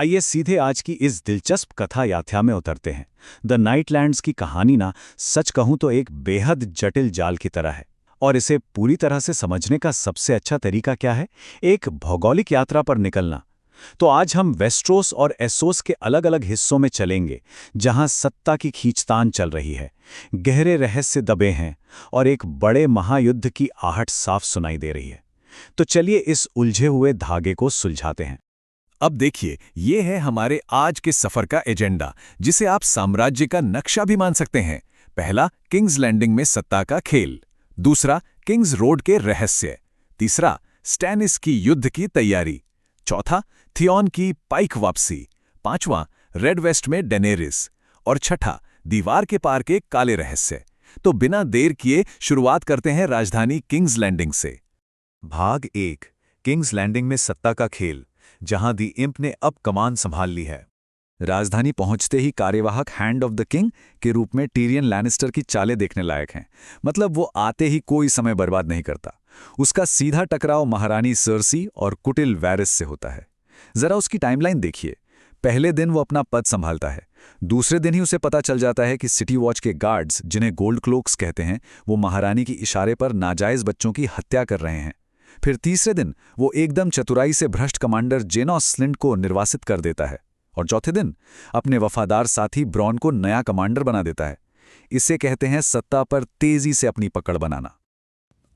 आइए सीधे आज की इस दिलचस्प कथा यात्रा में उतरते हैं। द नाइटलैंड्स की कहानी ना, सच कहूं तो एक बेहद जटिल जाल की तरह है। और इसे पूरी तरह से समझने का सबसे अच्छा तरीका क्या है? एक भौगोलिक यात्रा पर निकलना। तो आज हम वेस्ट्रोस और एस्सोस के अलग अलग हिस्सों में चलेंगे, जहां सत्ता की खींचतान चल रही है, गहरे रहस्य दबे हैं और एक बड़े महायुद्ध की आहट साफ सुनाई दे रही है। तो चलिए इस उलझे हुए धागे को सुलझाते हैं। अब देखिए, ये है हमारे आज के सफर का एजेंडा, जिसे आप साम्राज्य का नक्शा भी मान सकते हैं। पहला, किंग्स लैंडिंग में सत्ता का खेल। दूसरा, किंग्स रोड के रहस्य। तीसरा, स्टैनिस की युद्ध की तैयारी। चौथा, थियॉन की पाइक वापसी। पांचवां, रेड वेस्ट में डेनेरिस। और छठा, दीवार के पार के काले रहस्य। तो बिना देर किए शुरुआत करते हैं राजधानी किंग्स लैंडिंग से। भाग 1, किंग्स लैंडिंग में सत्ता का खेल, जहां दी इम्प ने अब कमान संभाल ली है। राजधानी पहुंचते ही कार्यवाहक हैंड ऑफ द किंग के रूप में टिरियन लैनिस्टर की चालें देखने लायक हैं। मतलब वो आते ही कोई समय बर्बाद नहीं करता। उसका सीधा टकराव महारानी सर्सी और कुटिल वैरिस से होता है। जरा उसकी टाइमलाइन देखिए। पहले दिन वो अपना पद संभालता है। दूसरे दिन ही उसे पता चल जाता है कि सिटी वॉच के गार्ड्स, जिन्हें गोल्ड क्लोक्स कहते हैं, वो महारानी की इशारे पर नाजायज बच्चों की हत्या कर रहे हैं। फिर तीसरे दिन वो एकदम चतुराई से भ्रष्ट कमांडर जेनोस स्लिंट को निर्वासित कर देता है। और चौथे दिन अपने वफादार साथी ब्रॉन को नया कमांडर बना देता है। इसे कहते हैं सत्ता पर तेजी से अपनी पकड़ बनाना।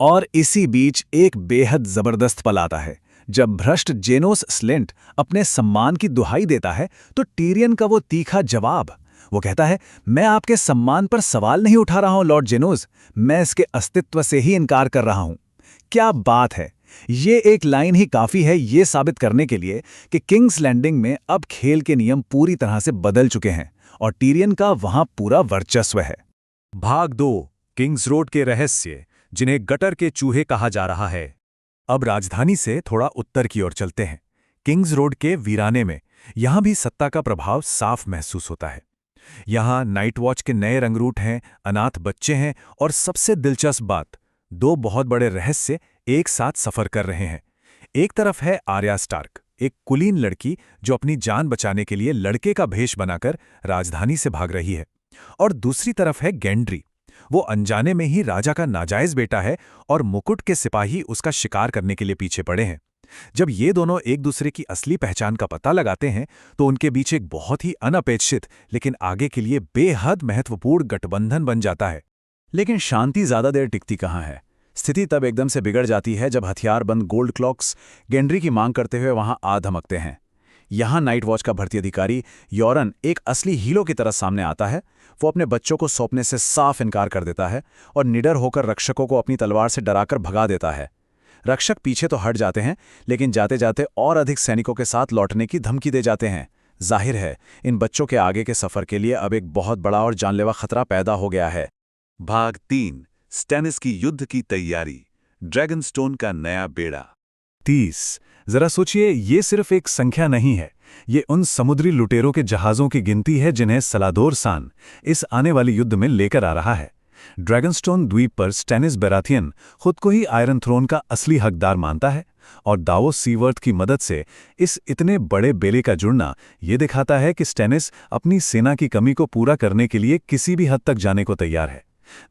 और इसी बीच एक बेहद जबरदस्त पल आता है। जब भ्रष्ट जेनोस स्लिंट अपने सम्मान की दुहाई देता है, तो टिरियन का वो तीखा जवाब, वो कहता है, मैं आपके सम्मान पर सवाल नहीं उठा रहा हूं लॉर्ड जेनोस, मैं इसके अस्तित्व से ही इनकार कर रहा हूं। क्या बात है! ये एक लाइन ही काफी है ये साबित करने के लिए कि किंग्स लैंडिंग में अब खेल के नियम पूरी तरह से बदल चुके हैं और टिरियन का वहां पूरा वर्चस्व है। भाग 2, किंग्स रोड के रहस्य, जिन्हें गटर के चूहे कहा जा रहा है। अब राजधानी से थोड़ा उत्तर की ओर चलते हैं। किंग्स रोड के वीराने में यहां भी सत्ता का प्रभाव साफ महसूस होता है। यहां नाइट वॉच के नए रंगरूट हैं, अनाथ बच्चे हैं और सबसे दिलचस्प बात, दो बहुत बड़े रहस्य एक साथ सफर कर रहे हैं। एक तरफ है आर्या स्टार्क, एक कुलीन लड़की जो अपनी जान बचाने के लिए लड़के का भेष बनाकर राजधानी से भाग रही है। और दूसरी तरफ है गेंड्री, वो अनजाने में ही राजा का नाजायज बेटा है और मुकुट के सिपाही उसका शिकार करने के लिए पीछे पड़े हैं। जब ये दोनों एक दूसरे की असली पहचान का पता लगाते हैं, तो उनके बीच एक बहुत ही अनपेक्षित लेकिन आगे के लिए बेहद महत्वपूर्ण गठबंधन बन जाता है। लेकिन शांति ज्यादा देर टिकती कहाँ है। स्थिति तब एकदम से बिगड़ जाती है जब हथियारबंद गोल्ड क्लॉक्स गेंड्री की मांग करते हुए वहां आ धमकते हैं। यहां नाइट वॉच का भर्ती अधिकारी यॉरन एक असली हीरो की तरह सामने आता है। वो अपने बच्चों को सौंपने से साफ इनकार कर देता है और निडर होकर रक्षकों को अपनी तलवार से डराकर भगा देता है। रक्षक पीछे तो हट जाते हैं, लेकिन जाते जाते और अधिक सैनिकों के साथ लौटने की धमकी दे जाते हैं। जाहिर है, इन बच्चों के आगे के सफर के लिए अब एक बहुत बड़ा और जानलेवा खतरा पैदा हो गया है। भाग 3, स्टैनिस की युद्ध की तैयारी, ड्रैगनस्टोन का नया बेड़ा। 30। जरा सोचिए, ये सिर्फ एक संख्या नहीं है, ये उन समुद्री लुटेरों के जहाज़ों की गिनती है जिन्हें सलादोर सान इस आने वाले युद्ध में लेकर आ रहा है। ड्रैगनस्टोन द्वीप पर स्टैनिस बेराथियन खुद को ही आयरन थ्रोन का असली हकदार मानता है और दावोस सीवर्थ की मदद से इस इतने बड़े बेले का जुड़ना ये दिखाता है कि स्टैनिस अपनी सेना की कमी को पूरा करने के लिए किसी भी हद तक जाने को तैयार है।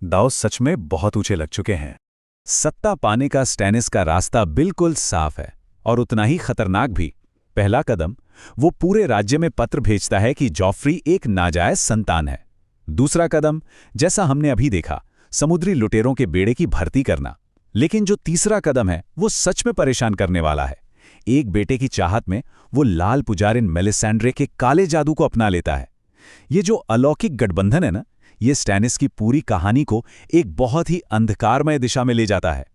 दावोस सच में बहुत ऊंचे लग चुके हैं। सत्ता पाने का स्टैनिस का रास्ता बिल्कुल साफ है और उतना ही खतरनाक भी। पहला कदम, वो पूरे राज्य में पत्र भेजता है कि जॉफ्री एक नाजायज संतान है। दूसरा कदम, जैसा हमने अभी देखा, समुद्री लुटेरों के बेड़े की भर्ती करना। लेकिन जो तीसरा कदम है वो सच में परेशान करने वाला है। एक बेटे की चाहत में वो लाल पुजारिन मेलिसेंड्रे के काले जादू को अपना लेता है। ये जो अलौकिक गठबंधन है ना, ये स्टैनिस की पूरी कहानी को एक बहुत ही अंधकारमय दिशा में ले जाता है।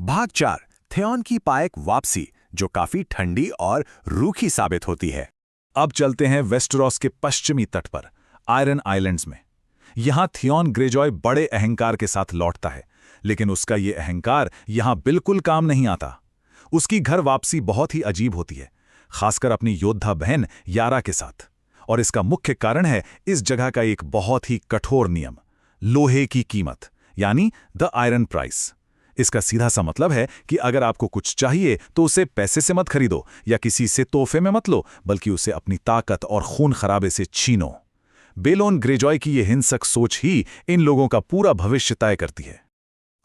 भाग 4, थियॉन की पाइक वापसी, जो काफी ठंडी और रूखी साबित होती है। अब चलते हैं वेस्टरॉस के पश्चिमी तट पर, आयरन आइलैंड्स में। यहां थियॉन ग्रेजॉय बड़े अहंकार के साथ लौटता है, लेकिन उसका ये अहंकार यहां बिल्कुल काम नहीं आता। उसकी घर वापसी बहुत ही अजीब होती है, खासकर अपनी योद्धा बहन यारा के साथ। और इसका मुख्य कारण है इस जगह का एक बहुत ही कठोर नियम, लोहे की कीमत, यानी द आयरन प्राइस। इसका सीधा सा मतलब है कि अगर आपको कुछ चाहिए तो उसे पैसे से मत खरीदो या किसी से तोहफे में मत लो, बल्कि उसे अपनी ताकत और खून खराबे से छीनो। बेलोन ग्रेजॉय की यह हिंसक सोच ही इन लोगों का पूरा भविष्य तय करती है।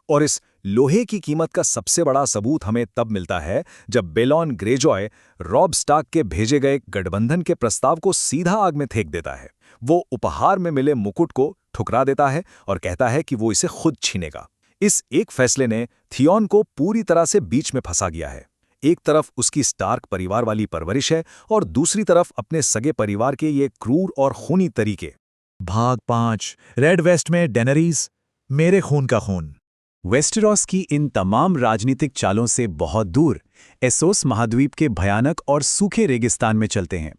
और इस लोहे की कीमत का सबसे बड़ा सबूत हमें तब मिलता है जब बेलोन ग्रेजॉय रॉब स्टार्क के भेजे गए गठबंधन के प्रस्ताव को सीधा आग में फेंक देता है। वो उपहार में मिले मुकुट को ठुकरा देता है और कहता है कि वो इसे खुद छीनेगा। इस एक फैसले ने थियॉन को पूरी तरह से बीच में फंसा गया है। एक तरफ उसकी स्टार्क परिवार वाली परवरिश है और दूसरी तरफ अपने सगे परिवार के ये क्रूर और खूनी तरीके। भाग 5 रेड वेस्ट में डेनरीज, मेरे खून का खून। वेस्टेरॉस की इन तमाम राजनीतिक चालों से बहुत दूर एसोस महाद्वीप के भयानक और सूखे रेगिस्तान में चलते हैं।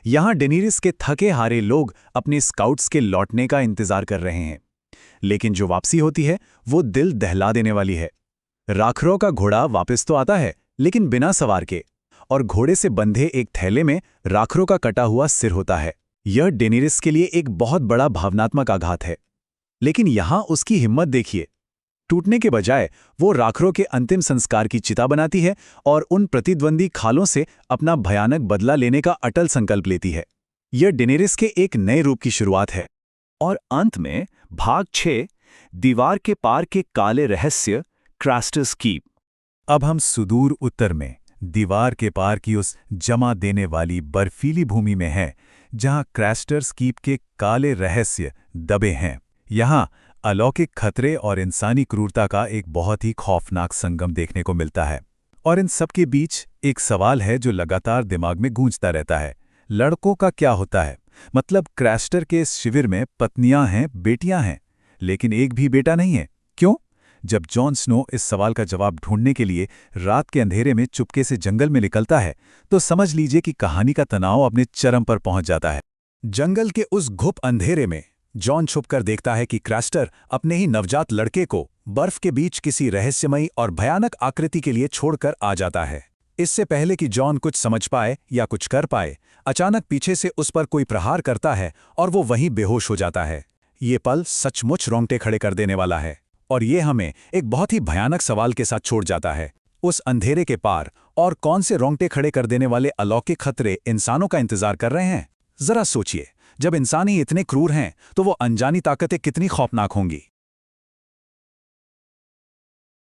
यहां डेनीरिस के थके हारे लोग अपने स्काउट्स के लौटने का इंतजार कर रहे हैं, लेकिन जो वापसी होती है वो दिल दहला देने वाली है। राखरों का घोड़ा वापस तो आता है, लेकिन बिना सवार के, और घोड़े से बंधे एक थैले में राखरों का कटा हुआ सिर होता है। यह डेनीरिस के लिए एक बहुत बड़ा भावनात्मक आघात है, लेकिन यहां उसकी हिम्मत देखिए। टूटने के बजाय वो राखरों के अंतिम संस्कार की चिता बनाती है और उन प्रतिद्वंदी खालों से अपना भयानक बदला लेने का अटल संकल्प लेती है। यह डेनेरिस के एक नए रूप की शुरुआत है। और अंत में भाग 6 दीवार के पार के काले रहस्य, क्रास्टर्स कीप। अब हम सुदूर उत्तर में दीवार के पार की उस जमा देने वाली बर्फीली भूमि में हैं, जहां क्रास्टर्स कीप के काले रहस्य दबे हैं। यहां अलौकिक खतरे और इंसानी क्रूरता का एक बहुत ही खौफनाक संगम देखने को मिलता है। और इन सब के बीच एक सवाल है जो लगातार दिमाग में गूंजता रहता है, लड़कों का क्या होता है? मतलब क्रास्टर के इस शिविर में पत्नियां हैं, बेटियां हैं, लेकिन एक भी बेटा नहीं है। क्यों? जब जॉन स्नो इस सवाल का जवाब ढूंढने के लिए रात के अंधेरे में चुपके से जंगल में निकलता है, तो समझ लीजिए कि कहानी का तनाव अपने चरम पर पहुंच जाता है। जंगल के उस घुप अंधेरे में जॉन छुपकर देखता है कि क्रास्टर अपने ही नवजात लड़के को बर्फ के बीच किसी रहस्यमयी और भयानक आकृति के लिए छोड़कर आ जाता है। इससे पहले कि जॉन कुछ समझ पाए या कुछ कर पाए, अचानक पीछे से उस पर कोई प्रहार करता है और वो वहीं बेहोश हो जाता है। ये पल सचमुच रोंगटे खड़े कर देने वाला है, और ये हमें एक बहुत ही भयानक सवाल के साथ छोड़ जाता है। उस अंधेरे के पार और कौन से रोंगटे खड़े कर देने वाले अलौकिक खतरे इंसानों का इंतजार कर रहे हैं? जरा सोचिए, जब इंसान ही इतने क्रूर हैं तो वो अनजानी ताकतें कितनी खौफनाक होंगी।